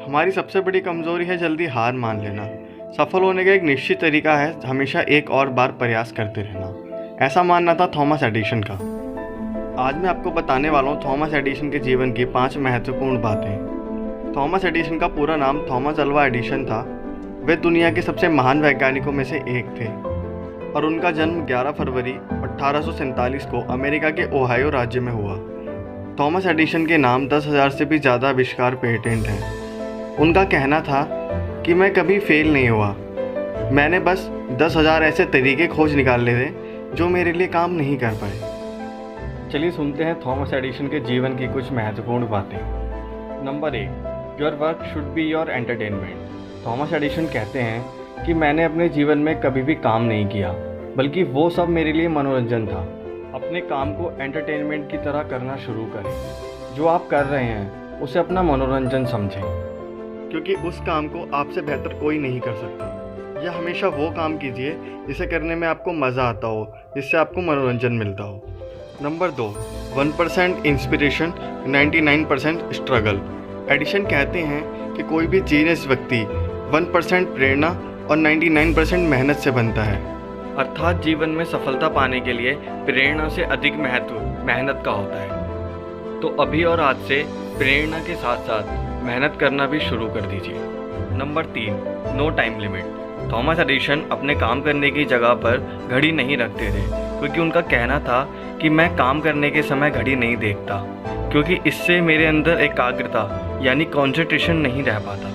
हमारी सबसे बड़ी कमज़ोरी है जल्दी हार मान लेना। सफल होने का एक निश्चित तरीका है हमेशा एक और बार प्रयास करते रहना। ऐसा मानना था थॉमस एडिसन का। आज मैं आपको बताने वाला हूँ थॉमस एडिसन के जीवन की 5 महत्वपूर्ण बातें। थॉमस एडिसन का पूरा नाम थॉमस अल्वा एडिसन था। वे दुनिया के सबसे महान वैज्ञानिकों में से एक थे और उनका जन्म 11 फरवरी 1847 को अमेरिका के ओहायो राज्य में हुआ। थॉमस एडिसन के नाम 10,000 से भी ज़्यादा आविष्कार पेटेंट हैं। उनका कहना था कि मैं कभी फेल नहीं हुआ, मैंने बस 10,000 ऐसे तरीके खोज निकाले थे जो मेरे लिए काम नहीं कर पाए। चलिए सुनते हैं थॉमस एडिसन के जीवन की कुछ महत्वपूर्ण बातें। Number 1, your work should be your entertainment. Thomas Edison कहते हैं कि मैंने अपने जीवन में कभी भी काम नहीं किया, बल्कि वो सब मेरे लिए मनोरंजन था। अपने काम को एंटरटेनमेंट की तरह करना शुरू करें। जो आप कर रहे हैं उसे अपना मनोरंजन समझें, क्योंकि उस काम को आपसे बेहतर कोई नहीं कर सकता। या हमेशा वो काम कीजिए जिसे करने में आपको मज़ा आता हो, जिससे आपको मनोरंजन मिलता हो। Number 2, 1% inspiration 99% struggle. एडिसन कहते हैं कि कोई भी जीनियस व्यक्ति 1% प्रेरणा और 99% मेहनत से बनता है। अर्थात जीवन में सफलता पाने के लिए प्रेरणा से अधिक महत्व मेहनत का होता है। तो अभी और आज से प्रेरणा के साथ साथ मेहनत करना भी शुरू कर दीजिए। Number 3, no time limit. Thomas Edison अपने काम करने की जगह पर घड़ी नहीं रखते थे, क्योंकि उनका कहना था कि मैं काम करने के समय घड़ी नहीं देखता, क्योंकि इससे मेरे अंदर एकाग्रता यानी कॉन्सेंट्रेशन नहीं रह पाता।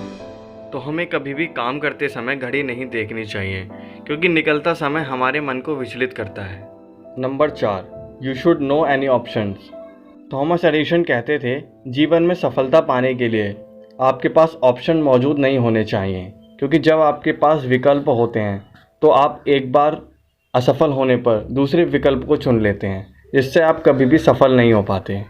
तो हमें कभी भी काम करते समय घड़ी नहीं देखनी चाहिए, क्योंकि निकलता समय हमारे मन को विचलित करता है। Number 4, you should know any options. Thomas Edison कहते थे जीवन में सफलता पाने के लिए आपके पास ऑप्शन मौजूद नहीं होने चाहिए, क्योंकि जब आपके पास विकल्प होते हैं तो आप एक बार असफल होने पर दूसरे विकल्प को चुन लेते हैं, जिससे आप कभी भी सफल नहीं हो पाते।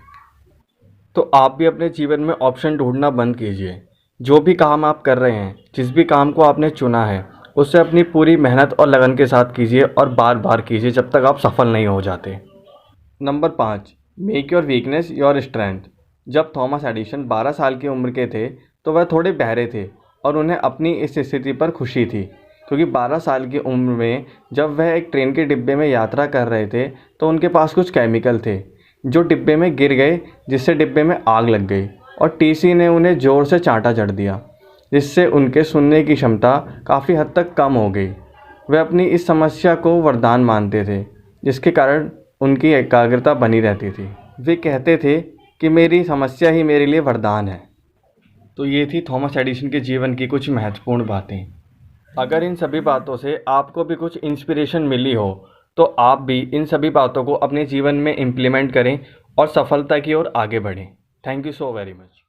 तो आप भी अपने जीवन में ऑप्शन ढूंढना बंद कीजिए। जो भी काम आप कर रहे हैं, जिस भी काम को आपने चुना है, उसे अपनी पूरी मेहनत और लगन के साथ कीजिए और बार बार कीजिए जब तक आप सफल नहीं हो जाते। Number 5, make your weakness your strength. जब थॉमस एडिसन 12 साल की उम्र के थे तो वह थोड़े बहरे थे और उन्हें अपनी इस स्थिति पर खुशी थी, क्योंकि 12 साल की उम्र में जब वह एक ट्रेन के डिब्बे में यात्रा कर रहे थे तो उनके पास कुछ केमिकल थे जो डिब्बे में गिर गए, जिससे डिब्बे में आग लग गई और टीसी ने उन्हें ज़ोर से चांटा जड़ दिया, जिससे उनके सुनने की क्षमता काफ़ी हद तक कम हो गई। वे अपनी इस समस्या को वरदान मानते थे, जिसके कारण उनकी एकाग्रता बनी रहती थी। वे कहते थे कि मेरी समस्या ही मेरे लिए वरदान है। तो ये थी थॉमस एडिसन के जीवन की कुछ महत्वपूर्ण बातें। अगर इन सभी बातों से आपको भी कुछ इंस्पिरेशन मिली हो तो आप भी इन सभी बातों को अपने जीवन में इम्प्लीमेंट करें और सफलता की ओर आगे बढ़ें। Thank you so very much.